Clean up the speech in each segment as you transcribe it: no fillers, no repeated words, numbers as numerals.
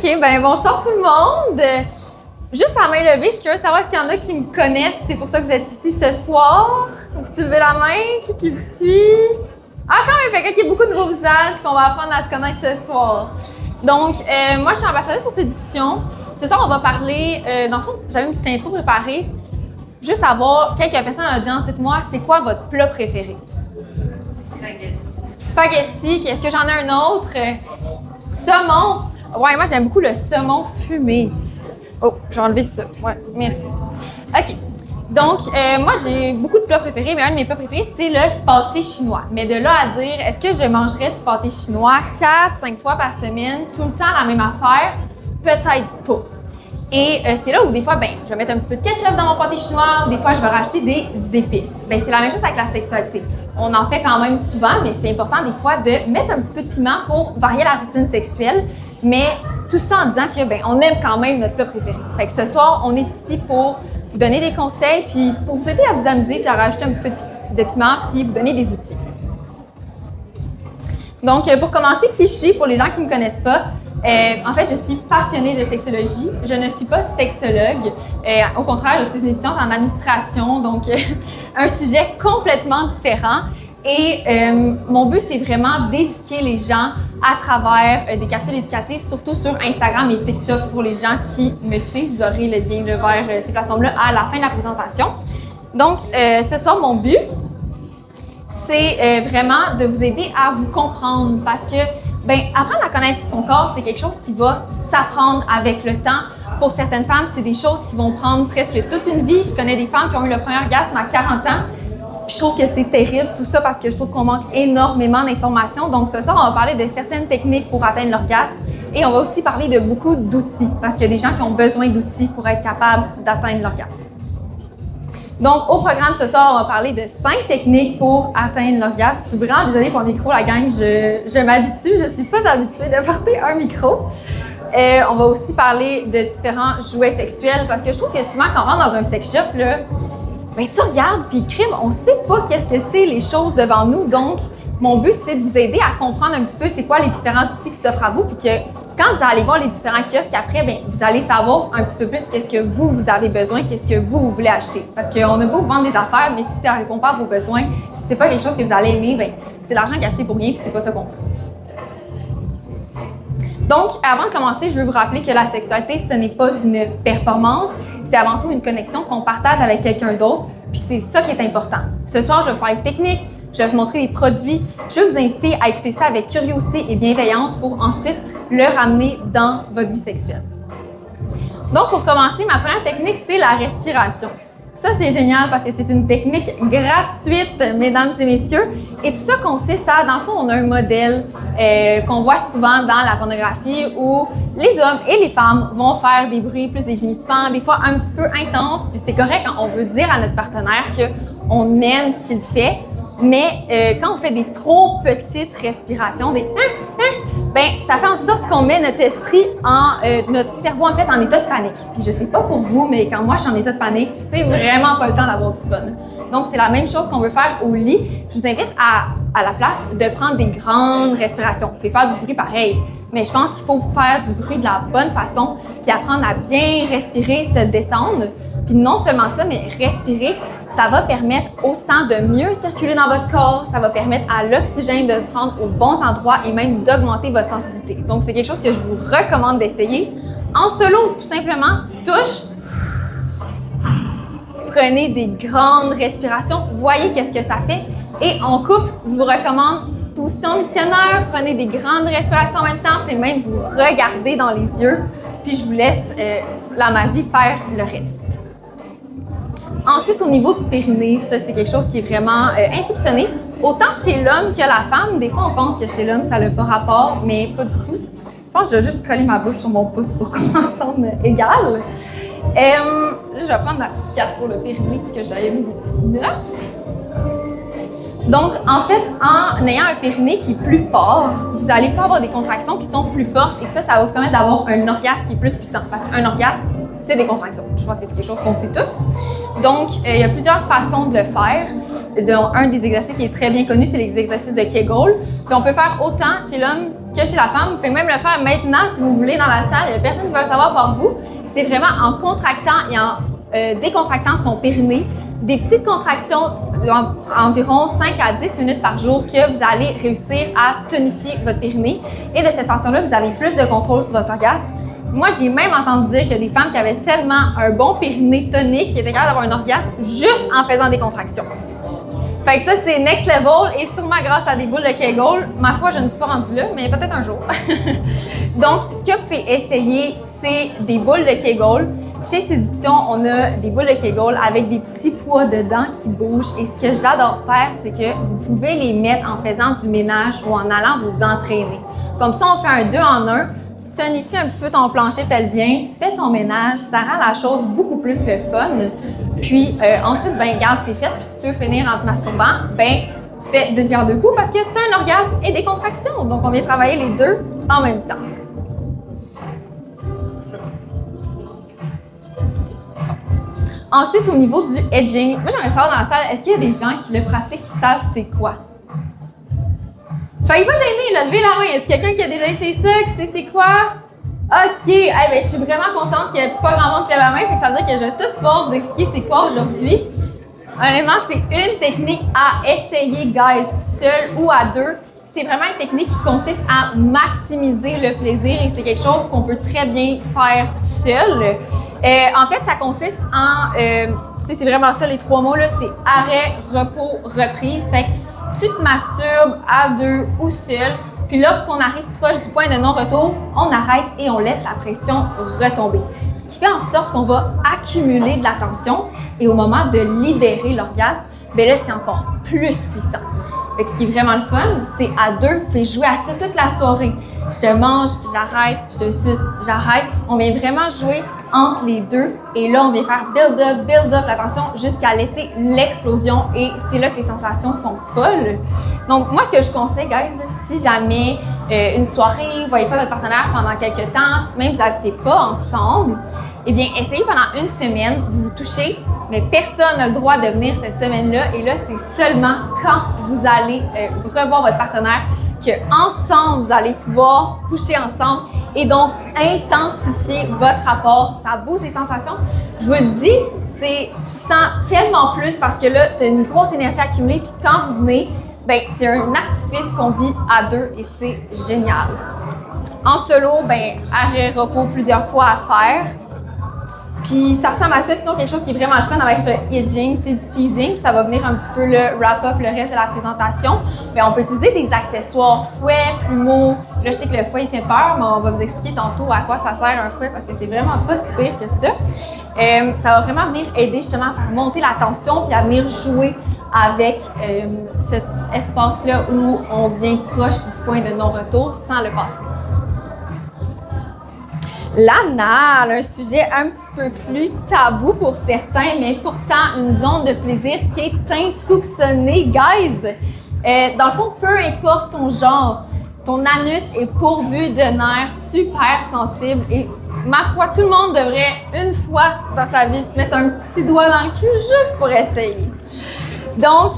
OK, ben bonsoir tout le monde. Juste à main levée, je suis curieuse de savoir s'il y en a qui me connaissent, c'est pour ça que vous êtes ici ce soir. Vous levez la main, qui me suit? Ah, quand même, fait qu'il y a beaucoup de nouveaux visages qu'on va apprendre à se connaître ce soir. Donc, moi, je suis ambassadrice pour Séduction. Ce soir, on va parler, dans le fond, j'avais une petite intro préparée. Juste savoir, quelques personnes dans l'audience, dites-moi, c'est quoi votre plat préféré? Spaghetti. Est-ce que j'en ai un autre? Saumon. Ouais, moi, j'aime beaucoup le saumon fumé. Oh, j'ai enlevé ça. Ouais, merci. OK. Donc, moi, j'ai beaucoup de plats préférés, mais un de mes plats préférés, c'est le pâté chinois. Mais de là à dire, est-ce que je mangerais du pâté chinois 4-5 fois par semaine, tout le temps la même affaire? Peut-être pas. Et c'est là où des fois, je vais mettre un petit peu de ketchup dans mon pâté chinois, ou des fois, je vais rajouter des épices. C'est la même chose avec la sexualité. On en fait quand même souvent, mais c'est important des fois de mettre un petit peu de piment pour varier la routine sexuelle. Mais tout ça en disant que on aime quand même notre plat préféré. Fait que ce soir, on est ici pour vous donner des conseils, puis pour vous aider à vous amuser, puis à rajouter un petit peu de piment, puis vous donner des outils. Donc, pour commencer, qui je suis pour les gens qui ne me connaissent pas, en fait, je suis passionnée de sexologie. Je ne suis pas sexologue. Au contraire, je suis une étudiante en administration, donc un sujet complètement différent. Et mon but, c'est vraiment d'éduquer les gens à travers des capsules éducatives, surtout sur Instagram et TikTok pour les gens qui me suivent. Vous aurez le lien vers ces plateformes-là à la fin de la présentation. Donc, ce soir, mon but, c'est vraiment de vous aider à vous comprendre parce que, apprendre à connaître son corps, c'est quelque chose qui va s'apprendre avec le temps. Pour certaines femmes, c'est des choses qui vont prendre presque toute une vie. Je connais des femmes qui ont eu le premier orgasme à 40 ans. Puis je trouve que c'est terrible tout ça parce que je trouve qu'on manque énormément d'informations. Donc ce soir, on va parler de certaines techniques pour atteindre l'orgasme et on va aussi parler de beaucoup d'outils parce qu'il y a des gens qui ont besoin d'outils pour être capables d'atteindre l'orgasme. Donc au programme ce soir, on va parler de 5 techniques pour atteindre l'orgasme. Je suis vraiment désolée pour le micro, la gang, je m'habitue, je ne suis pas habituée de porter un micro. On va aussi parler de différents jouets sexuels parce que je trouve que souvent quand on rentre dans un sex shop, là, tu regardes, puis crime, on sait pas qu'est-ce que c'est les choses devant nous. Donc, mon but, c'est de vous aider à comprendre un petit peu c'est quoi les différents outils qui s'offrent à vous, puis que quand vous allez voir les différents kiosques après, vous allez savoir un petit peu plus qu'est-ce que vous avez besoin, qu'est-ce que vous voulez acheter. Parce qu'on a beau vous vendre des affaires, mais si ça ne répond pas à vos besoins, si c'est pas quelque chose que vous allez aimer, c'est l'argent gaspillé pour rien, puis c'est pas ça qu'on fait. Donc, avant de commencer, je veux vous rappeler que la sexualité, ce n'est pas une performance, c'est avant tout une connexion qu'on partage avec quelqu'un d'autre, puis c'est ça qui est important. Ce soir, je vais vous parler de techniques, je vais vous montrer des produits, je vais vous inviter à écouter ça avec curiosité et bienveillance pour ensuite le ramener dans votre vie sexuelle. Donc, pour commencer, ma première technique, c'est la respiration. Ça, c'est génial parce que c'est une technique gratuite, mesdames et messieurs. Et tout ça consiste à, dans le fond, on a un modèle qu'on voit souvent dans la pornographie où les hommes et les femmes vont faire des bruits, plus des gémissements, des fois un petit peu intenses. Puis c'est correct quand on veut dire à notre partenaire qu'on aime ce qu'il fait. Mais quand on fait des trop petites respirations, des ça fait en sorte qu'on met notre esprit notre cerveau en fait en état de panique. Puis je sais pas pour vous, mais quand moi je suis en état de panique, c'est vraiment pas le temps d'avoir du fun. Donc c'est la même chose qu'on veut faire au lit. Je vous invite à la place de prendre des grandes respirations. Vous pouvez faire du bruit pareil, mais je pense qu'il faut faire du bruit de la bonne façon, puis apprendre à bien respirer, se détendre. Puis non seulement ça, mais respirer, ça va permettre au sang de mieux circuler dans votre corps, ça va permettre à l'oxygène de se rendre aux bons endroits et même d'augmenter votre sensibilité. Donc, c'est quelque chose que je vous recommande d'essayer. En solo, tout simplement, tu touches, prenez des grandes respirations, voyez qu'est-ce que ça fait. Et en couple, je vous recommande position missionnaire, prenez des grandes respirations en même temps, puis même vous regardez dans les yeux, puis je vous laisse la magie faire le reste. Ensuite, au niveau du périnée, ça, c'est quelque chose qui est vraiment insoupçonné. Autant chez l'homme que la femme, des fois, on pense que chez l'homme, ça n'a pas rapport, mais pas du tout. Je pense que je vais juste coller ma bouche sur mon pouce pour qu'on entende égal. Je vais prendre ma petite carte pour le périnée puisque j'avais mis des petites notes. Donc, en fait, en ayant un périnée qui est plus fort, vous allez pouvoir avoir des contractions qui sont plus fortes et ça va vous permettre d'avoir un orgasme qui est plus puissant. Parce qu'un orgasme, c'est des contractions. Je pense que c'est quelque chose qu'on sait tous. Donc, il y a plusieurs façons de le faire. Un des exercices qui est très bien connu, c'est les exercices de Kegel. Puis on peut faire autant chez l'homme que chez la femme. Vous pouvez même le faire maintenant si vous voulez dans la salle. Il n'y a personne qui va le savoir par vous. C'est vraiment en contractant et en décontractant son périnée. Des petites contractions environ 5 à 10 minutes par jour que vous allez réussir à tonifier votre périnée. Et de cette façon-là, vous avez plus de contrôle sur votre orgasme. Moi, j'ai même entendu dire qu'il y a des femmes qui avaient tellement un bon périnée tonique qui étaient capables d'avoir un orgasme juste en faisant des contractions. Fait que ça, c'est next level et sûrement grâce à des boules de Kegel. Ma foi, je ne suis pas rendue là, mais peut-être un jour. Donc, ce que vous pouvez essayer, c'est des boules de Kegel. Chez Séduction, on a des boules de Kegel avec des petits poids dedans qui bougent. Et ce que j'adore faire, c'est que vous pouvez les mettre en faisant du ménage ou en allant vous entraîner. Comme ça, on fait un 2 en 1. Tu tonifies un petit peu ton plancher pelvien, tu fais ton ménage, ça rend la chose beaucoup plus le fun. Puis ensuite, ben garde, c'est fait. Puis si tu veux finir en te masturbant, ben tu fais d'une pierre deux coups parce que tu as un orgasme et des contractions. Donc, on vient travailler les deux en même temps. Ensuite, au niveau du edging, moi j'aimerais savoir dans la salle, est-ce qu'il y a des gens qui le pratiquent, qui savent c'est quoi? Soyez pas gênés, là, levez la main. Y a-t-il quelqu'un qui a déjà essayé ça, qui sait c'est quoi? OK, ben, je suis vraiment contente qu'il n'y ait pas grand monde qui lève la main, fait que ça veut dire que je vais tout pouvoir vous expliquer c'est quoi aujourd'hui. Honnêtement, c'est une technique à essayer, guys, seul ou à deux. C'est vraiment une technique qui consiste à maximiser le plaisir et c'est quelque chose qu'on peut très bien faire seul. En fait, ça consiste en, c'est vraiment ça les 3 mots, là, c'est arrêt, repos, reprise. Fait que tu te masturbes à deux ou seul. Puis lorsqu'on arrive proche du point de non-retour, on arrête et on laisse la pression retomber. Ce qui fait en sorte qu'on va accumuler de la tension et au moment de libérer l'orgasme, bien là, c'est encore plus puissant. Fait que ce qui est vraiment le fun, c'est à deux, vous pouvez jouer à ça toute la soirée. Je te mange, j'arrête, je te suce, j'arrête. On vient vraiment jouer entre les deux et là, on vient faire build up la tension jusqu'à laisser l'explosion et c'est là que les sensations sont folles. Donc, moi, ce que je conseille, guys, si jamais une soirée, vous ne voyez pas votre partenaire pendant quelques temps, si même vous n'habitez pas ensemble, eh bien, essayez pendant une semaine, vous vous touchez, mais personne n'a le droit de venir cette semaine-là et là, c'est seulement quand vous allez revoir votre partenaire qu'ensemble, vous allez pouvoir coucher ensemble et donc intensifier votre rapport. Ça booste les sensations. Je vous le dis, tu sens tellement plus parce que là, tu as une grosse énergie accumulée puis quand vous venez, ben c'est un artifice qu'on vit à deux et c'est génial. En solo, ben arrêt, repos plusieurs fois à faire. Puis ça ressemble à ça, sinon quelque chose qui est vraiment le fun avec le edging, c'est du teasing, ça va venir un petit peu le wrap-up, le reste de la présentation. Mais on peut utiliser des accessoires, fouet, plumeaux. Là, je sais que le fouet, il fait peur, mais on va vous expliquer tantôt à quoi ça sert un fouet parce que c'est vraiment pas si pire que ça. Ça va vraiment venir aider justement à faire monter la tension puis à venir jouer avec cet espace-là où on vient proche du point de non-retour sans le passer. L'anal, un sujet un petit peu plus tabou pour certains, mais pourtant une zone de plaisir qui est insoupçonnée, guys. Dans le fond, peu importe ton genre, ton anus est pourvu de nerfs super sensibles et ma foi, tout le monde devrait une fois dans sa vie se mettre un petit doigt dans le cul juste pour essayer. Donc,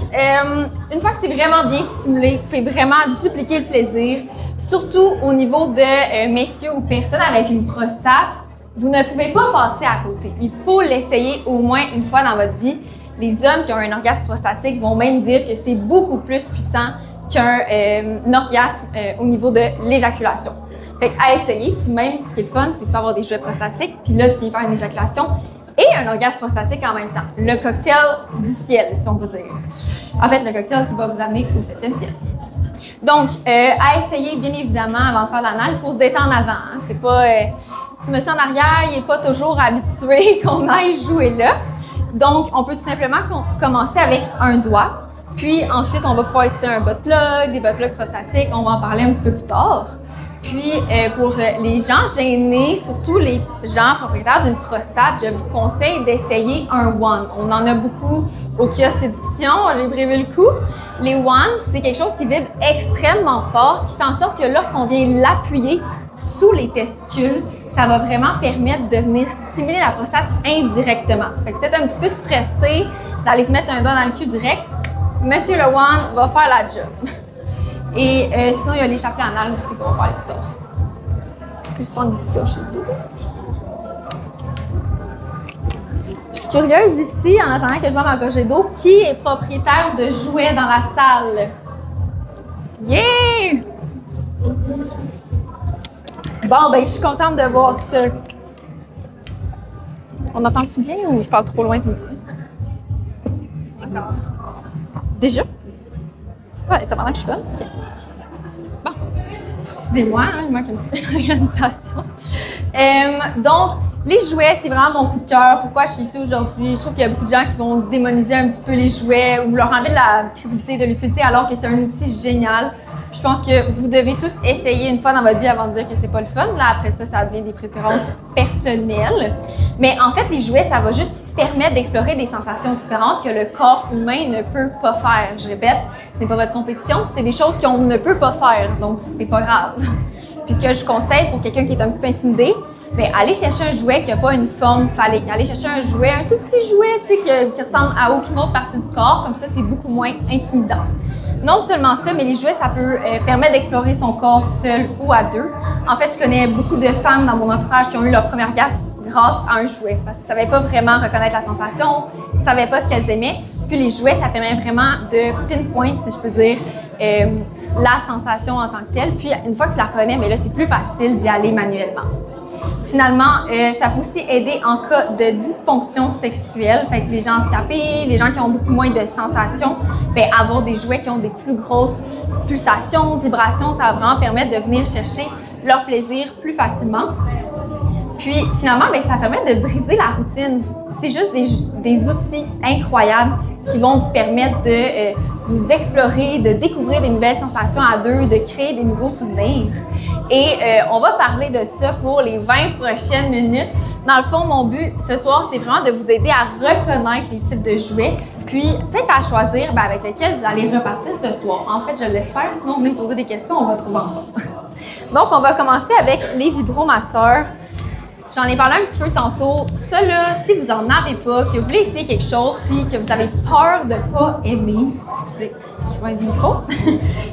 une fois que c'est vraiment bien stimulé, vous pouvez vraiment dupliquer le plaisir. Surtout au niveau de messieurs ou personnes avec une prostate, vous ne pouvez pas passer à côté. Il faut l'essayer au moins une fois dans votre vie. Les hommes qui ont un orgasme prostatique vont même dire que c'est beaucoup plus puissant qu'un orgasme au niveau de l'éjaculation. Fait qu'à essayer, puis même, ce qui est le fun, c'est de avoir des jouets prostatiques, puis là, tu viens faire une éjaculation et un orgasme prostatique en même temps. Le cocktail du ciel, si on peut dire. En fait, le cocktail qui va vous amener au 7e ciel. Donc, à essayer, bien évidemment, avant de faire l'anal, il faut se détendre avant. Hein. C'est pas... petit monsieur en arrière, il n'est pas toujours habitué qu'on aille jouer là. Donc, on peut tout simplement commencer avec un doigt. Puis ensuite, on va pouvoir utiliser un butt plug, des butt plugs prostatiques. On va en parler un petit peu plus tard. Puis, pour les gens gênés, surtout les gens propriétaires d'une prostate, je vous conseille d'essayer un wand. On en a beaucoup au kiosque Séduction, j'ai prévu le coup. Les wands, c'est quelque chose qui vibre extrêmement fort, ce qui fait en sorte que lorsqu'on vient l'appuyer sous les testicules, ça va vraiment permettre de venir stimuler la prostate indirectement. Fait que si vous êtes un petit peu stressé d'aller vous mettre un doigt dans le cul direct, Monsieur le wand va faire la job. Et sinon, il y a les chapelets anal aussi qu'on va parler plus tard. Je vais prendre une petite gorgée d'eau. Je suis curieuse ici, en attendant que je bois ma gorgée d'eau, qui est propriétaire de jouets dans la salle? Yeah! Bon, ben, je suis contente de voir ça. On entend-tu bien ou je parle trop loin du micro? Déjà? Ouais, t'as pendant que je suis bonne? OK. Bon. Excusez-moi, hein, il manque un petit peu d'organisation. Donc, les jouets, c'est vraiment mon coup de cœur. Pourquoi je suis ici aujourd'hui? Je trouve qu'il y a beaucoup de gens qui vont démoniser un petit peu les jouets ou leur enlever de la crédibilité de l'utilité alors que c'est un outil génial. Je pense que vous devez tous essayer une fois dans votre vie avant de dire que c'est pas le fun. Là, après ça, ça devient des préférences personnelles. Mais en fait, les jouets, ça va juste permettre d'explorer des sensations différentes que le corps humain ne peut pas faire. Je répète, ce n'est pas votre compétition, c'est des choses qu'on ne peut pas faire, donc c'est pas grave. Puis ce que je conseille pour quelqu'un qui est un petit peu intimidé, bien, allez chercher un jouet qui n'a pas une forme phallique. Allez chercher un jouet, un tout petit jouet, tu sais, qui ressemble à aucune autre partie du corps, comme ça, c'est beaucoup moins intimidant. Non seulement ça, mais les jouets, ça peut permettre d'explorer son corps seul ou à deux. En fait, je connais beaucoup de femmes dans mon entourage qui ont eu leur premier orgasme grâce à un jouet, parce qu'elles ne savaient pas vraiment reconnaître la sensation, ne savaient pas ce qu'elles aimaient. Puis les jouets, ça permet vraiment de pinpoint, si je peux dire, la sensation en tant que telle. Puis une fois que tu la reconnais, mais là, c'est plus facile d'y aller manuellement. Finalement, ça peut aussi aider en cas de dysfonction sexuelle. Fait que les gens handicapés, les gens qui ont beaucoup moins de sensations, bien, avoir des jouets qui ont des plus grosses pulsations, vibrations, ça va vraiment permettre de venir chercher leur plaisir plus facilement. Puis finalement, bien, ça permet de briser la routine. C'est juste des outils incroyables qui vont vous permettre de vous explorer, de découvrir des nouvelles sensations à deux, de créer des nouveaux souvenirs. Et on va parler de ça pour les 20 prochaines minutes. Dans le fond, mon but ce soir, c'est vraiment de vous aider à reconnaître les types de jouets, puis peut-être à choisir bien, avec lesquels vous allez repartir ce soir. En fait, je l'espère, sinon venez me poser des questions, on va trouver ensemble. Donc, on va commencer avec les vibromasseurs. J'en ai parlé un petit peu tantôt. Ça là, si vous en avez pas, que vous voulez essayer quelque chose, puis que vous avez peur de pas aimer, excusez, je vois du micro.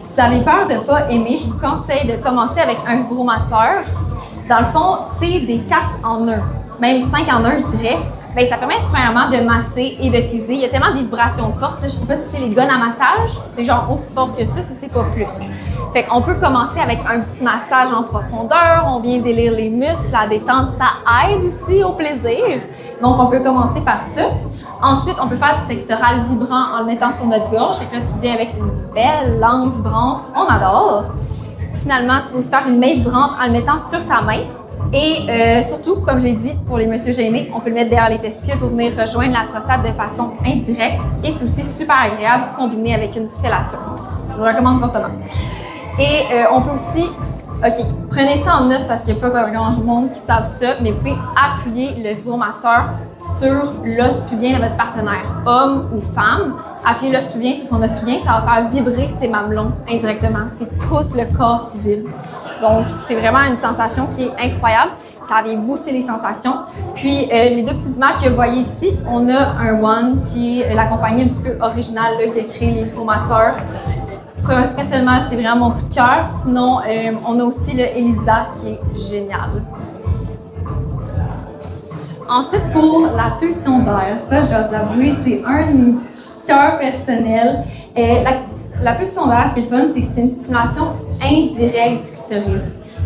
Si vous avez peur de pas aimer, je vous conseille de commencer avec un vibromasseur. Dans le fond, c'est des 4 en 1, même 5 en 1, je dirais. Bien, ça permet premièrement de masser et de teaser. Il y a tellement de vibrations fortes. Là, je ne sais pas si c'est les guns à massage, c'est genre aussi fort que ça c'est pas plus. Fait qu'on peut commencer avec un petit massage en profondeur. On vient d'élire les muscles, la détente, ça aide aussi au plaisir. Donc, on peut commencer par ça. Ensuite, on peut faire du sexe oral vibrant en le mettant sur notre gorge. Fait que là, tu viens avec une belle langue vibrante. On adore. Finalement, tu peux aussi faire une main vibrante en le mettant sur ta main. Et surtout, comme j'ai dit, pour les messieurs gênés, on peut le mettre derrière les testicules pour venir rejoindre la prostate de façon indirecte. Et c'est aussi super agréable combiné avec une fellation. Je vous recommande fortement. Et on peut aussi, OK, prenez ça en note parce qu'il n'y a pas grand monde qui savent ça, mais vous pouvez appuyer le vibromasseur sur l'os pubien de votre partenaire, homme ou femme. Appuyez l'os pubien sur son os pubien, ça va faire vibrer ses mamelons indirectement. C'est tout le corps qui vibre. Donc, c'est vraiment une sensation qui est incroyable. Ça vient booster les sensations. Puis, les deux petites images que vous voyez ici, on a un One qui est la compagnie un petit peu originale là, qui a créé les vibromasseurs. Personnellement, c'est vraiment mon coup de cœur. Sinon, on a aussi le Elisa qui est génial. Ensuite, pour la pulsion d'air, ça, je dois vous avouer, c'est un de mes petits cœurs personnels. La pulsion d'air, ce qui est le fun, c'est que c'est une stimulation indirecte du clitoris.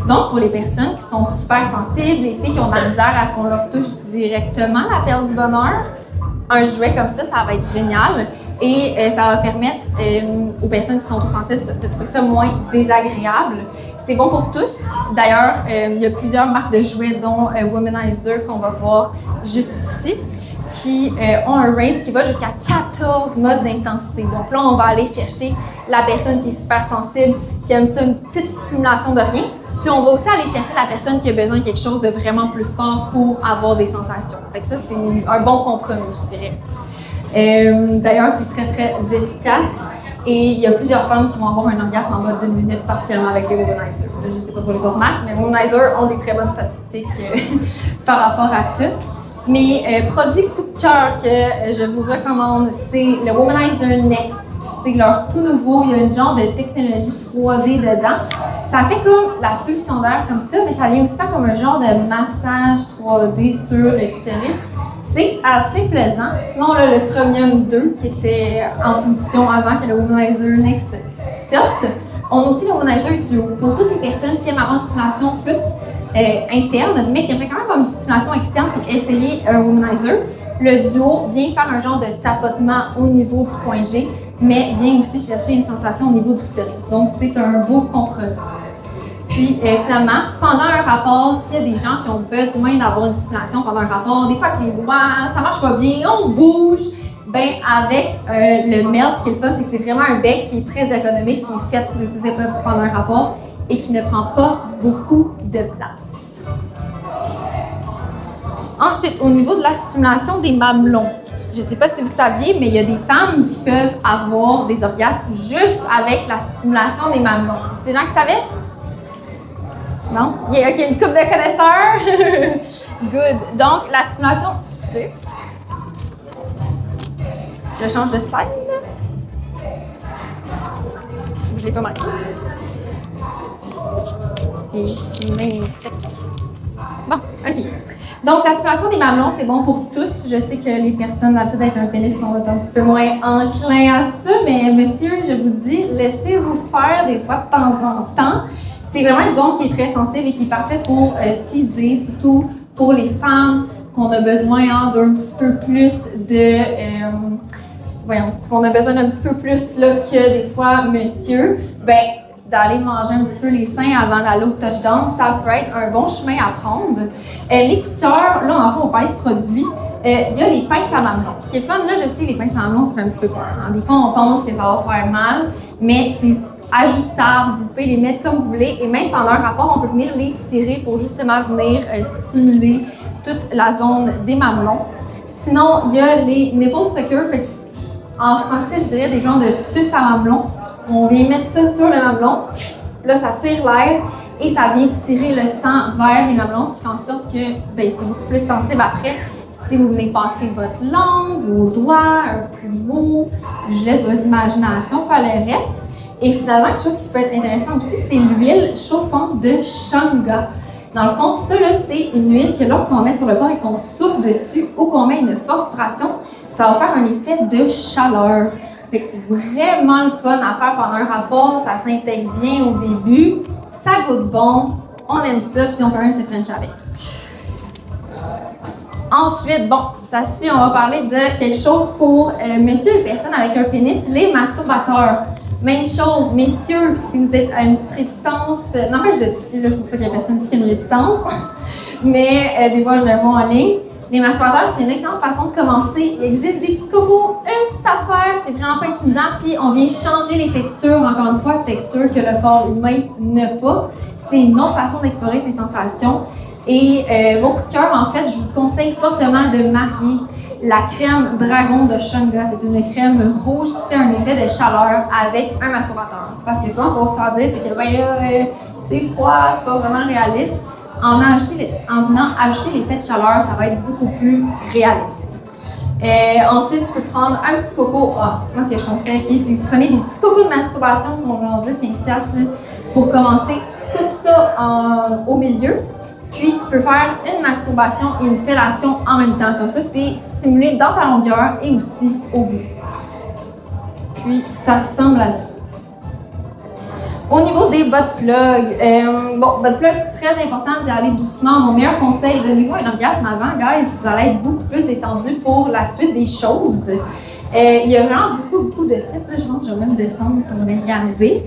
Donc, pour les personnes qui sont super sensibles, les filles qui ont de la misère à ce qu'on leur touche directement la perle du bonheur, un jouet comme ça va être génial. Et ça va permettre aux personnes qui sont trop sensibles de trouver ça moins désagréable. C'est bon pour tous. D'ailleurs, il y a plusieurs marques de jouets, dont Womanizer qu'on va voir juste ici, qui ont un range qui va jusqu'à 14 modes d'intensité. Donc là, on va aller chercher la personne qui est super sensible, qui aime ça, une petite stimulation de rien. Puis on va aussi aller chercher la personne qui a besoin de quelque chose de vraiment plus fort pour avoir des sensations. Fait que ça, c'est un bon compromis, je dirais. D'ailleurs, c'est très, très efficace. Et il y a plusieurs femmes qui vont avoir un orgasme en mode d'une minute, particulièrement avec les Womanizer. Je ne sais pas pour les autres marques, mais Womanizer ont des très bonnes statistiques par rapport à ça. Mes produits coup de cœur que je vous recommande, c'est le Womanizer Next C'est leur tout nouveau. Il y a une genre de technologie 3D dedans. Ça fait comme la pulsion d'air comme ça, mais ça vient aussi faire comme un genre de massage 3D sur le clitoris. C'est assez plaisant. Sinon, là, le Premium 2 qui était en position avant que le Womanizer Next sorte. On a aussi le Womanizer Duo pour toutes les personnes qui aiment avoir une stimulation plus interne, mais qui aimeraient quand même avoir une stimulation externe pour essayer un Womanizer. Le Duo vient faire un genre de tapotement au niveau du point G, mais vient aussi chercher une sensation au niveau du clitoris. Donc, c'est un beau compromis. Puis, finalement, pendant un rapport, s'il y a des gens qui ont besoin d'avoir une stimulation pendant un rapport, des fois que les doigts, ça marche pas bien, on bouge, ben avec le Melt, ce qui est le fun, c'est que c'est vraiment un bec qui est très économique, qui est fait pour l'utiliser pendant un rapport et qui ne prend pas beaucoup de place. Ensuite, au niveau de la stimulation des mamelons, je ne sais pas si vous saviez, mais il y a des femmes qui peuvent avoir des orgasmes juste avec la stimulation des mamelons. C'est des gens qui savaient? Non? Il y a une couple de connaisseurs? Good. Donc, la stimulation, c'est... Je change de slide. Je ne l'ai pas marqué. Et j'ai les mains secs. Bon, OK. Donc, la stimulation des mamelons, c'est bon pour tous. Je sais que les personnes à peut-être un pénis sont un petit peu moins enclins à ça, mais monsieur, je vous dis, laissez-vous faire des fois de temps en temps. C'est vraiment une zone qui est très sensible et qui est parfaite pour teaser, surtout pour les femmes qu'on a besoin d'un petit peu plus de... qu'on a besoin d'un petit peu plus là, que des fois monsieur, ben d'aller manger un petit peu les seins avant d'aller au touchdown, ça peut être un bon chemin à prendre. Les coups de cœur, là, en fait, on parlait de produits. Il y a les pinces à mamelons. Ce qui est fun, là, je sais, les pinces à mamelons, ça fait un petit peu peur. Hein. Des fois, on pense que ça va faire mal, mais c'est ajustable. Vous pouvez les mettre comme vous voulez. Et même pendant un rapport, on peut venir les tirer pour justement venir stimuler toute la zone des mamelons. Sinon, il y a les nipple suckers. En français, je dirais des genres de suce à mamelon. On vient mettre ça sur le mamelon. Là, ça tire l'air et ça vient tirer le sang vers les mamelons, ce qui fait en sorte que c'est beaucoup plus sensible après. Si vous venez passer votre langue, vos doigts, un plumeau, je laisse vos imaginations faire le reste. Et finalement, quelque chose qui peut être intéressant aussi, c'est l'huile chauffante de Shanga. Dans le fond, ça, c'est une huile que lorsqu'on va mettre sur le corps et qu'on souffle dessus ou qu'on met une forte pression, ça va faire un effet de chaleur. Fait que vraiment le fun à faire pendant un rapport, ça s'intègre bien au début, ça goûte bon, on aime ça, puis on peut même se french avec. Ensuite, bon, ça suffit, on va parler de quelque chose pour messieurs et personnes avec un pénis, les masturbateurs. Même chose, messieurs, si vous êtes à une petite réticence, n'empêche de ici, là, je ne trouve pas qu'il y a personne qui a une réticence, mais des fois je le vois en ligne. Les masturbateurs, c'est une excellente façon de commencer. Il existe des petits cocos, une petite affaire, c'est vraiment pas intimidant, puis on vient changer les textures, encore une fois, textures que le corps humain n'a pas. C'est une autre façon d'explorer ces sensations. Et mon coup de cœur, en fait, je vous conseille fortement de marier la crème Dragon de Shanga. C'est une crème rouge qui fait un effet de chaleur avec un masturbateur. Parce que souvent, ce qu'on va se faire dire, c'est que c'est froid, c'est pas vraiment réaliste. En venant ajouter l'effet de chaleur, ça va être beaucoup plus réaliste. Ensuite, tu peux prendre un petit coco. Moi, ce que je conseille, c'est que vous prenez des petits cocos de masturbation qui sont genre 10-15$. Pour commencer, tu coupes ça au milieu. Puis, tu peux faire une masturbation et une fellation en même temps. Comme ça, tu es stimulé dans ta longueur et aussi au bout. Puis, ça ressemble à ça. Au niveau des butt plugs, butt plug, très important d'y aller doucement. Mon meilleur conseil, donnez-vous un orgasme avant, guys, vous allez être beaucoup plus détendu pour la suite des choses. Il y a vraiment beaucoup de types. Là, je pense que je vais même descendre pour les regarder.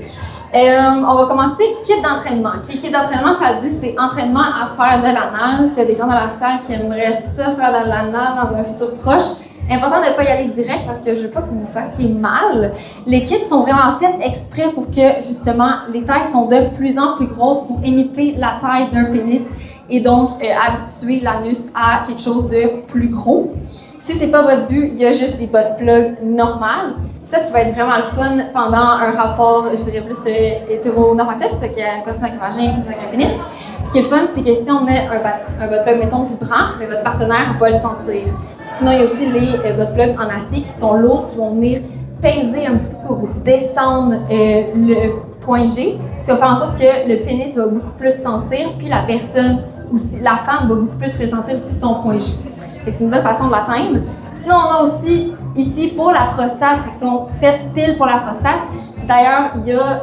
On va commencer kit d'entraînement. Kit d'entraînement, ça dit c'est entraînement à faire de l'anal. S'il y a des gens dans la salle qui aimeraient ça faire de l'anal dans un futur proche, important de ne pas y aller direct parce que je veux pas que vous vous fassiez mal. Les kits sont vraiment faits exprès pour que, justement, les tailles sont de plus en plus grosses pour imiter la taille d'un pénis et donc habituer l'anus à quelque chose de plus gros. Si c'est pas votre but, il y a juste des butt plugs normales. Ça va être vraiment le fun pendant un rapport, je dirais plus hétéronormatif, fait qu'il y a une personne avec un vagin, une personne avec un pénis. Ce qui est le fun, c'est que si on met un butt plug, mettons, vibrant, mais votre partenaire va le sentir. Sinon, il y a aussi les butt plugs en acier qui sont lourds, qui vont venir peser un petit peu pour descendre le point G, ce qui va faire en sorte que le pénis va beaucoup plus sentir, puis la personne, aussi, la femme va beaucoup plus ressentir aussi son point G. C'est une bonne façon de l'atteindre. Sinon, on a aussi ici pour la prostate, qui sont faites pile pour la prostate. D'ailleurs, il y a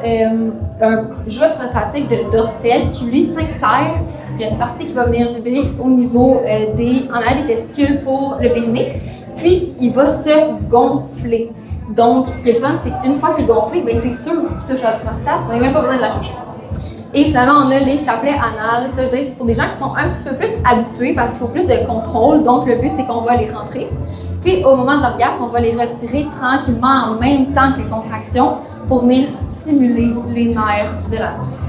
un jouet prostatique de Dorcel qui lui s'insère. Il y a une partie qui va venir vibrer au niveau en arrière des testicules pour le périnée. Puis, il va se gonfler. Donc, ce qui est fun, c'est qu'une fois qu'il est gonflé, bien, c'est sûr qu'il touche votre prostate. Vous n'avez même pas besoin de la chercher. Et finalement, on a les chapelets anales. Ça, je dirais, c'est pour des gens qui sont un petit peu plus habitués parce qu'il faut plus de contrôle. Donc, le but, c'est qu'on va les rentrer. Puis, au moment de l'orgasme, on va les retirer tranquillement en même temps que les contractions pour venir stimuler les nerfs de l'anus.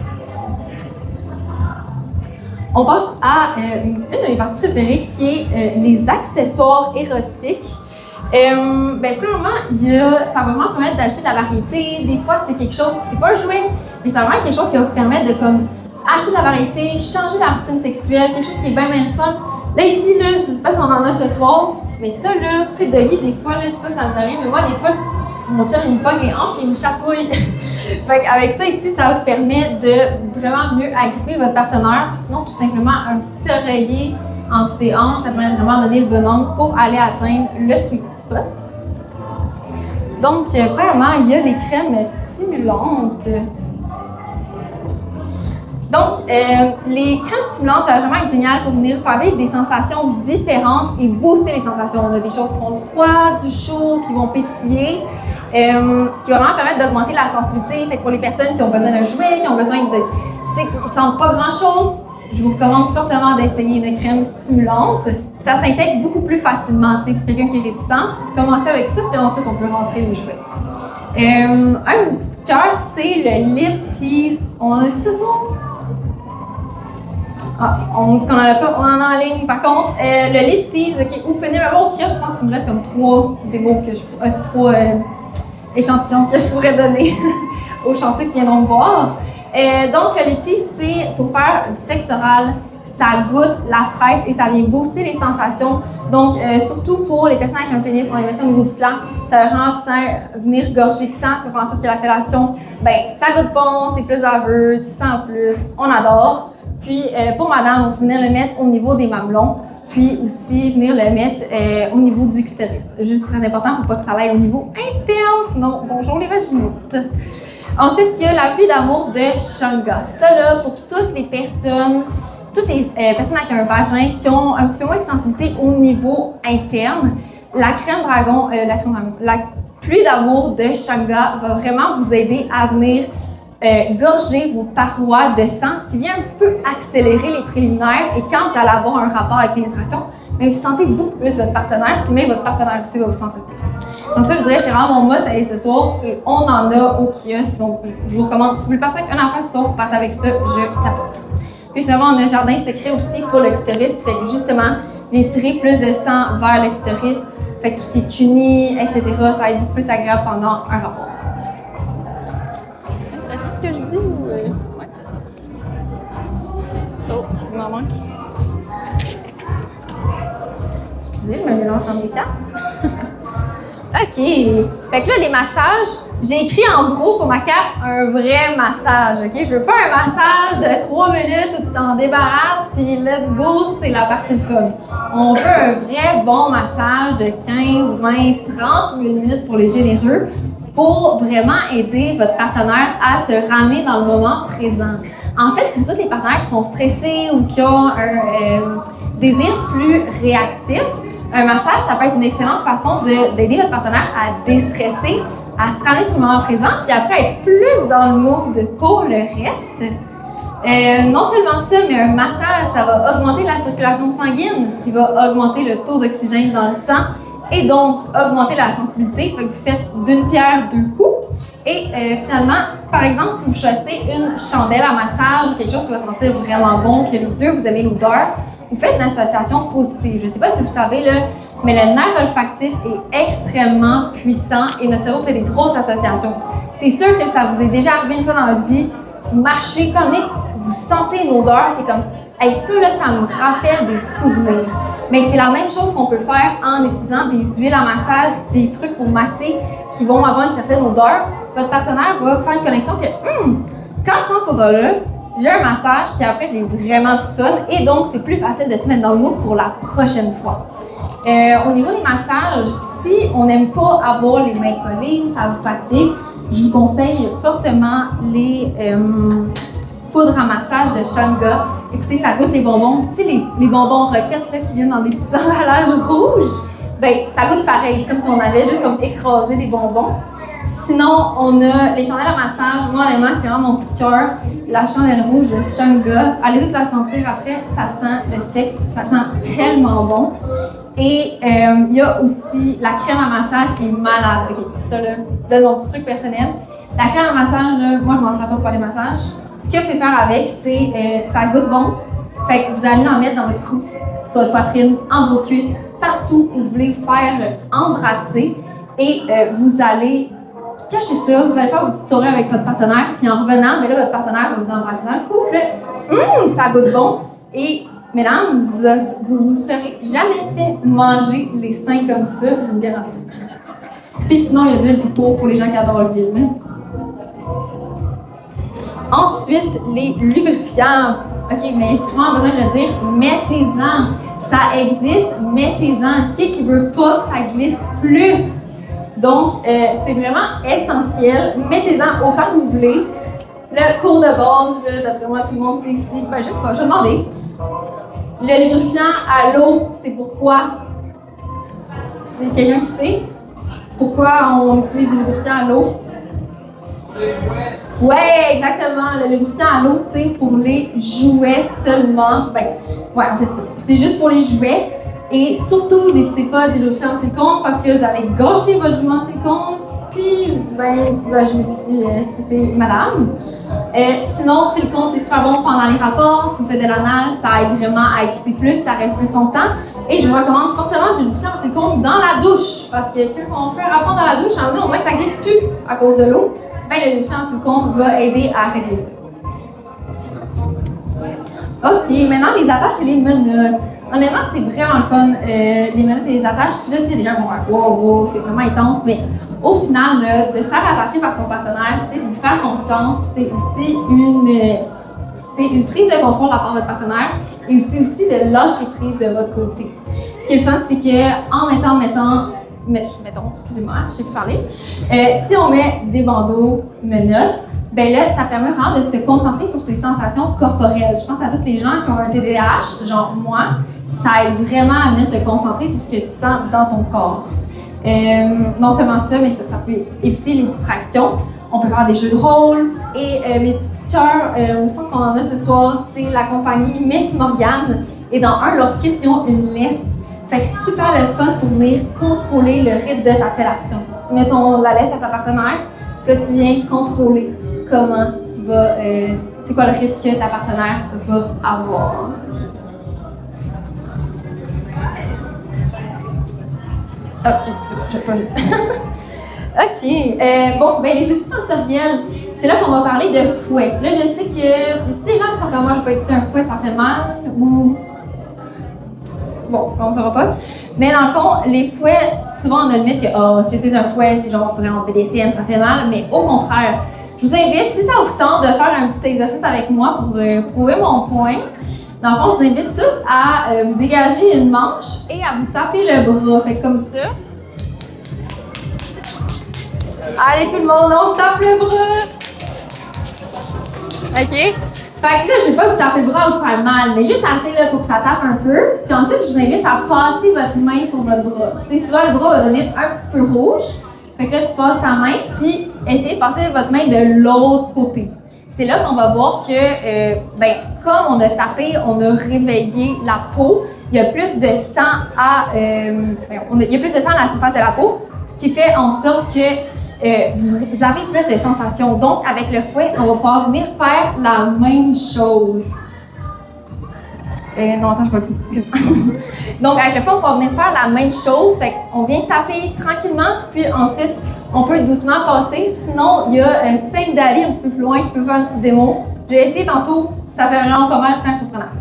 On passe à une de mes parties préférées qui est les accessoires érotiques. Premièrement, ça va vraiment permettre d'acheter de la variété. Des fois, c'est quelque chose, c'est pas un jouet, mais ça va vraiment être quelque chose qui va vous permettre de acheter de la variété, changer la routine sexuelle, quelque chose qui est bien fun. Là, ici, je sais pas si on en a ce soir, mais ça, là, tu sais, Doggy, des fois, je sais pas si ça me arrive, mais moi, des fois, mon chum, il me pogne les hanches et il me chatouille. Fait qu'avec ça, ici, ça vous permet de vraiment mieux agripper votre partenaire. Puis sinon, tout simplement, un petit oreiller en dessous des hanches, ça permet de vraiment donner le bon angle pour aller atteindre le sweet spot. Donc, premièrement, il y a les crèmes stimulantes. Donc, les crèmes stimulantes, ça va vraiment être génial pour venir faire vivre des sensations différentes et booster les sensations. On a des choses qui font du froid, du chaud, qui vont pétiller. Ce qui va vraiment permettre d'augmenter la sensibilité. Fait que pour les personnes qui ont besoin de jouer, qui ont besoin de, qui ne sentent pas grand-chose, je vous recommande fortement d'essayer une crème stimulante. Ça s'intègre beaucoup plus facilement. Pour quelqu'un qui est réticent, commencez avec ça, puis ensuite on peut rentrer les jouets. Un petit cœur, c'est le Lip Tease. On a dit ce soir? Ah, on dit qu'on n'en a pas, on en a en ligne. Par contre, le Lip Tease, okay, vous pouvez venir me voir au kiosque, je pense qu'il me reste comme 3 démos que trois échantillons que je pourrais donner aux chantiers qui viendront me voir. Donc, le Lip Tease, c'est pour faire du sexe oral. Ça goûte la fraise et ça vient booster les sensations. Donc, surtout pour les personnes avec un pénis, on les met au niveau du gland, ça va vraiment faire venir gorger de sang, ça va faire en sorte que la fellation, ça goûte bon, c'est plus baveux, tu sens plus, on adore. Puis, pour madame, on va venir le mettre au niveau des mamelons, puis aussi venir le mettre au niveau du clitoris. Juste très important, il ne faut pas que ça aille au niveau interne, sinon, bonjour les vaginites. Ensuite, il y a la pluie d'amour de Shanga. Ça, là, pour toutes les personnes avec un vagin qui ont un petit peu moins de sensibilité au niveau interne, la la pluie d'amour de Shanga va vraiment vous aider à venir gorger vos parois de sang, ce qui vient un petit peu accélérer les préliminaires. Et quand vous allez avoir un rapport avec pénétration, vous sentez beaucoup plus votre partenaire, puis même votre partenaire aussi va vous sentir plus. Donc ça, je dirais, c'est vraiment mon must à aller ce soir. Et on en a au kiosque, donc je vous recommande, si vous voulez partir avec un enfant ce soir, vous partez avec ça, je capote. Puis finalement, on a un jardin secret aussi pour le clitoris, qui fait que justement, vient tirer plus de sang vers le clitoris. Fait que tout ce qui est cuni, etc., ça va être beaucoup plus agréable pendant un rapport. C'est intéressant ce que je dis ou... Ouais. Oh, il m'en manque. Excusez, je me mélange dans mes cartes. OK. Fait que là, les massages, j'ai écrit en gros sur ma carte un vrai massage, OK? Je veux pas un massage de 3 minutes où tu t'en débarrasses, puis let's go, c'est la partie de fun. On veut un vrai bon massage de 15, 20, 30 minutes pour les généreux pour vraiment aider votre partenaire à se ramener dans le moment présent. En fait, pour tous les partenaires qui sont stressés ou qui ont un désir plus réactif, un massage, ça peut être une excellente façon d'aider votre partenaire à déstresser, à se ramener sur le moment présent, puis après être plus dans le mood pour le reste. Non seulement ça, mais un massage, ça va augmenter la circulation sanguine, ce qui va augmenter le taux d'oxygène dans le sang et donc augmenter la sensibilité. Fait que vous faites d'une pierre deux coups. Et finalement, par exemple, si vous choisissez une chandelle à massage ou quelque chose qui va sentir vraiment bon, que les deux vous aimez l'odeur, vous faites une association positive. Je ne sais pas si vous savez, là, mais le nerf olfactif est extrêmement puissant et notre cerveau fait des grosses associations. C'est sûr que ça vous est déjà arrivé une fois dans votre vie, vous marchez comme vous sentez une odeur qui est comme hey, ça, là, ça me rappelle des souvenirs. Mais c'est la même chose qu'on peut faire en utilisant des huiles à massage, des trucs pour masser qui vont avoir une certaine odeur. Votre partenaire va faire une connexion que quand je sens cette odeur-là, j'ai un massage, puis après j'ai vraiment du fun, et donc c'est plus facile de se mettre dans le mood pour la prochaine fois. Au niveau des massages, si on n'aime pas avoir les mains collées, ça vous fatigue, je vous conseille fortement les poudres à massage de Shanga. Écoutez, ça goûte les bonbons. Tu sais, les bonbons roquettes là, qui viennent dans des petits emballages rouges, ben ça goûte pareil. C'est comme si on avait juste comme écrasé des bonbons. Sinon, on a les chandelles à massage. Moi, honnêtement, c'est vraiment mon coup de cœur. La chandelle rouge de Shanga. Allez toutes la sentir après. Ça sent le sexe. Ça sent tellement bon. Et il y a aussi la crème à massage qui est malade. OK, ça là, donne mon petit truc personnel. La crème à massage, là, moi, je m'en sers pas pour les massages. Ce qu'il faut faire avec, c'est ça goûte bon. Fait que vous allez en mettre dans votre cou, sur votre poitrine, en vos cuisses, partout où vous voulez faire embrasser. Et vous allez cacher ça, vous allez faire vos petites soirées avec votre partenaire, puis en revenant, mais là, votre partenaire va vous embrasser dans le cou, puis là, ça goûte bon. Et mesdames, vous ne vous serez jamais fait manger les seins comme ça, je vous le garantis. Puis sinon, il y a de l'huile tout court pour les gens qui adorent l'huile. Ensuite, les lubrifiants. OK, mais j'ai souvent besoin de le dire, mettez-en. Ça existe, mettez-en. Qui veut pas que ça glisse plus? Donc, c'est vraiment essentiel. Mettez-en autant que vous voulez. Le cours de base, d'après moi, tout le monde sait ici. Ben, je sais pas, je vais demander. Le lubrifiant à l'eau, c'est pourquoi? C'est quelqu'un qui sait? Pourquoi on utilise du lubrifiant à l'eau? Les jouets. Ouais, exactement. Le lubrifiant à l'eau, c'est pour les jouets seulement. Ben, ouais, en fait, c'est juste pour les jouets. Et surtout, n'utilisez pas du lubrifiant en silicone parce que vous allez gâcher votre jouet en silicone. Puis, ben, je me dis si c'est madame. Sinon, silicone, c'est super bon pendant les rapports. Si vous faites de l'anal, ça aide vraiment à exister plus, ça reste plus longtemps. Et je vous recommande fortement du lubrifiant en silicone dans la douche. Parce que quand on fait un rapport dans la douche, on voit que ça glisse plus à cause de l'eau. Ben, le lubrifiant en silicone va aider à régler ça. OK, maintenant les attaches et les menottes. Honnêtement, c'est vraiment le fun, les menottes et les attaches. Puis là, tu sais, les gens vont dire wow, c'est vraiment intense. Mais au final, là, de se faire attacher par son partenaire, c'est de lui faire confiance. C'est aussi une prise de contrôle de la part de votre partenaire. Et aussi de lâcher prise de votre côté. Ce qui est le fun, c'est qu'en mettons, excusez-moi, je sais plus parler. Si on met des bandeaux menottes, ben là, ça permet vraiment de se concentrer sur ses sensations corporelles. Je pense à toutes les gens qui ont un TDAH, genre moi, ça aide vraiment à venir te concentrer sur ce que tu sens dans ton corps. Non seulement ça, mais ça peut éviter les distractions. On peut faire des jeux de rôle. Et mes petits coups de cœur, je pense qu'on en a ce soir, c'est la compagnie Miss Morgane. Et dans leur kit, ils ont une laisse. Fait que super le fun pour venir contrôler le rythme de ta fellation. Tu mets la laisse à ta partenaire, puis là tu viens contrôler comment tu vas, c'est quoi le rythme que ta partenaire va avoir. Ah, excusez-moi, je n'ai pas vu. OK. Bon, ben les outils sensoriels, c'est là qu'on va parler de fouet. Là, je sais que si des gens qui sont comme moi, je ne vais pas utiliser un fouet, ça fait mal, ou... Bon, on ne saura pas. Mais dans le fond, les fouets, souvent on a le mythe que si j'utilise un fouet, c'est genre en BDSM, ça fait mal. Mais au contraire, je vous invite, si ça vous tente, de faire un petit exercice avec moi pour prouver mon point. Dans le fond, je vous invite tous à vous dégager une manche et à vous taper le bras. Fait comme ça. Allez tout le monde, on se tape le bras! OK? Fait que là, je ne vais pas vous taper le bras ou vous faire mal, mais juste assez là, pour que ça tape un peu. Puis ensuite, je vous invite à passer votre main sur votre bras. Tu sais, souvent, le bras va devenir un petit peu rouge. Fait que là, tu passes ta main, puis essayez de passer votre main de l'autre côté. C'est là qu'on va voir que, comme on a tapé, on a réveillé la peau. Il y a plus de sang il y a plus de sang à la surface de la peau, ce qui fait en sorte que vous avez plus de sensations. Donc, avec le fouet, on va pouvoir venir faire la même chose. Non, attends, je vais pas Donc, avec le fouet, on va venir faire la même chose. Fait qu'on vient taper tranquillement, puis ensuite, on peut doucement passer. Sinon, il y a Spank Daddy un petit peu plus loin qui peut faire un petit démo. J'ai essayé tantôt, ça fait vraiment pas mal, c'est quand même surprenant.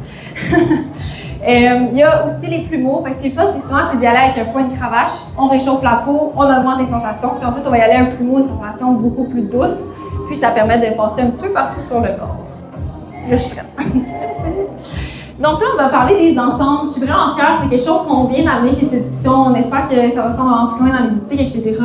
Il y a aussi les plumeaux. Fait que ce qui est le fun, c'est souvent d'y aller avec un foie et une cravache. On réchauffe la peau, on augmente les sensations, puis ensuite on va y aller un plumeau, une sensation beaucoup plus douce. Puis ça permet de passer un petit peu partout sur le corps. Là, je suis prête. Donc là, on va parler des ensembles. Je suis vraiment fière, c'est quelque chose qu'on vient d'amener chez Séduction. On espère que ça va se rendre plus loin dans les boutiques, etc.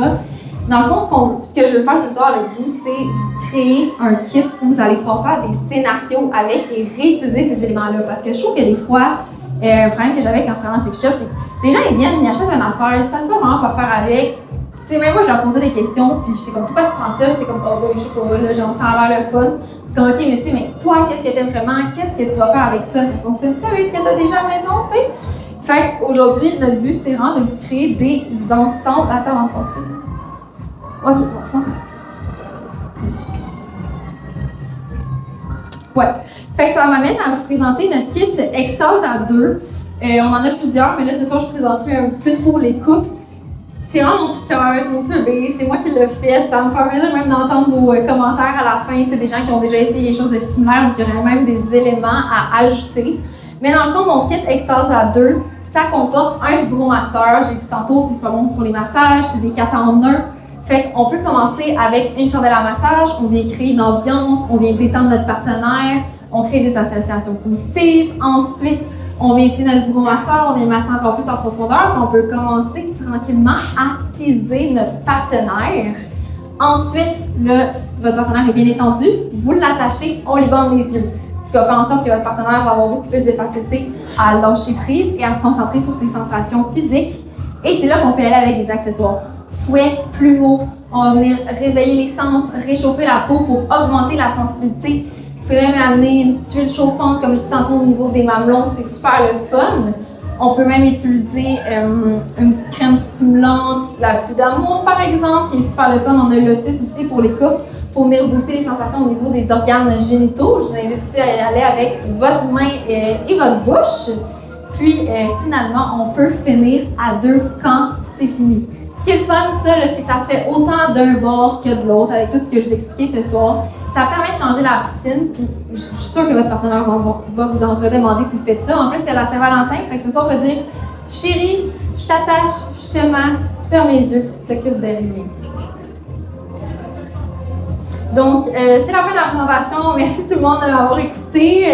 Dans le fond, ce que je veux faire ce soir avec vous, c'est vous créer un kit où vous allez pouvoir faire des scénarios avec et réutiliser ces éléments-là. Parce que je trouve que des fois, un problème que j'avais quand je travaillais en sex shop, c'est que les gens ils viennent, ils achètent une affaire, ils ne savent pas vraiment quoi faire avec. Tu sais, même moi, je leur posais des questions, puis j'étais comme, pourquoi tu prends ça? C'est comme, oh, ben, je sais pas, là, genre, ça a l'air le fun. C'est comme, ok, mais tu sais, mais toi, qu'est-ce que t'aimes vraiment? Qu'est-ce que tu vas faire avec ça? Ça fonctionne ça avec ce que t'as déjà à la maison, tu sais? Fait qu'aujourd'hui, notre but, c'est vraiment de vous créer des ensembles. Attends, avant de passer. Ok, bon, je pense que ouais. Fait que ça m'amène à vous présenter notre kit Extase à 2. On en a plusieurs, mais là, ce soir, je présenterai un peu plus pour les couples. C'est vraiment mon coup de cœur, c'est mon petit bébé, c'est moi qui l'ai fait. Ça me fait plaisir même d'entendre vos commentaires à la fin. C'est des gens qui ont déjà essayé quelque chose de similaire ou qui auraient même des éléments à ajouter. Mais dans le fond, mon kit Extase à 2, ça comporte un vibromasseur. J'ai dit tantôt, c'est super bon pour les massages, c'est des 4 en 1. Fait qu'on peut commencer avec une chandelle à massage, on vient créer une ambiance, on vient détendre notre partenaire, on crée des associations positives. Ensuite, on vient utiliser notre vibromasseur, on vient masser encore plus en profondeur, puis on peut commencer tranquillement à teaser notre partenaire. Ensuite, votre partenaire est bien étendu, vous l'attachez, on lui bande les yeux. Ce qui va faire en sorte que votre partenaire va avoir beaucoup plus de facilité à lâcher prise et à se concentrer sur ses sensations physiques. Et c'est là qu'on peut aller avec des accessoires. Fouet, plumeau, on va venir réveiller les sens, réchauffer la peau pour augmenter la sensibilité. Vous pouvez même amener une petite huile chauffante, comme je disais tantôt au niveau des mamelons, c'est super le fun. On peut même utiliser une petite crème stimulante, la pluie d'amour par exemple, qui est super le fun. On a le lotus aussi pour les couples, pour venir booster les sensations au niveau des organes génitaux. Je vous invite aussi à y aller avec votre main et votre bouche. Puis finalement, on peut finir à 2 quand c'est fini. Ce qui est le fun, ça, c'est que ça se fait autant d'un bord que de l'autre, avec tout ce que je vous ai expliqué ce soir. Ça permet de changer la routine, puis je suis sûre que votre partenaire va vous en redemander si vous faites ça. En plus, c'est la Saint-Valentin, fait que ce soir, on va dire « Chérie, je t'attache, je te masse, tu fermes les yeux, puis tu t'occupes de rien. » Donc, c'est la fin de la présentation. Merci tout le monde de m'avoir écouté.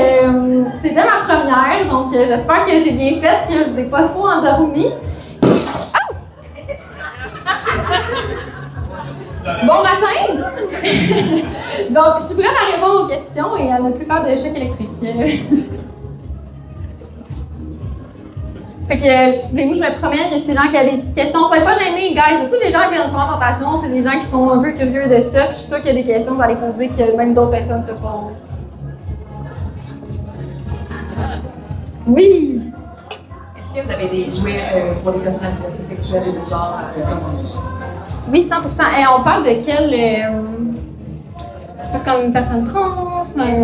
C'était ma première, donc j'espère que j'ai bien fait, que je vous ai pas trop endormi. Bon matin! Donc, je suis prête à répondre aux questions et à ne plus faire de choc électrique. Fait que, voulez-vous, je me promène, il y a des gens qui ont des petites questions. Soyez pas gênés, guys. Tous les gens qui viennent sur la tentation, c'est des gens qui sont un peu curieux de ça. Puis je suis sûre qu'il y a des questions que vous allez poser que même d'autres personnes se posent. Oui! Est-ce que vous avez des jouets pour les personnes à diversité sexuelle et de genre commandés? Oui, 100%. Et on parle de quel... c'est plus comme une personne trans? Ça peut être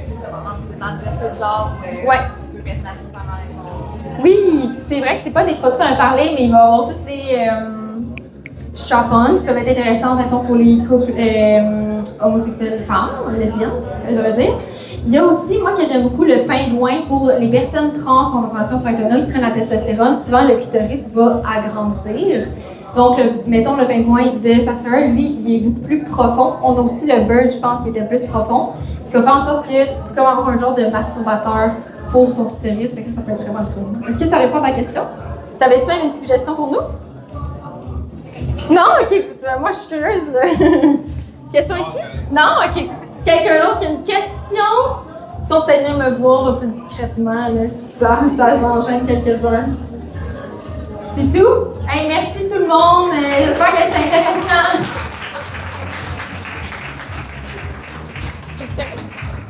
justement dans le diversité de genre ou ouais. deux personnes assises pendant les autres. Oui, c'est vrai que c'est pas des produits qu'on a parlé, mais il va y avoir toutes les strap-ons qui peuvent être intéressantes, mettons, pour les couples homosexuels, femmes, lesbiennes, je veux dire. Il y a aussi, moi, que j'aime beaucoup, le pingouin pour les personnes trans en transition pour être autonome, qui prennent la testostérone. Souvent, le clitoris va agrandir. Donc, mettons, le pingouin de Satisfyer, lui, il est beaucoup plus profond. On a aussi le bird, je pense, qui était plus profond. Ce qui va faire en sorte que tu peux comme avoir un genre de masturbateur pour ton clitoris. Fait que ça peut être vraiment le fun. Est-ce que ça répond à ta question? T'avais-tu même une suggestion pour nous? Non? OK. Moi, je suis curieuse. Question ici? Non? OK. Quelqu'un d'autre qui a une question? Ils sont peut-être venus me voir un peu discrètement. Là, ça j'enchaîne quelques-uns. C'est tout? Hey, merci tout le monde. J'espère que c'était intéressant.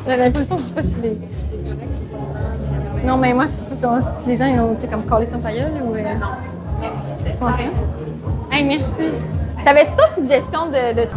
J'ai l'impression que je sais pas si les... Non, mais moi, je sais pas si les gens ils ont été comme collés sur ta gueule ou... Non. Tu penses bien? Hey, merci. T'avais-tu d'autres suggestions de...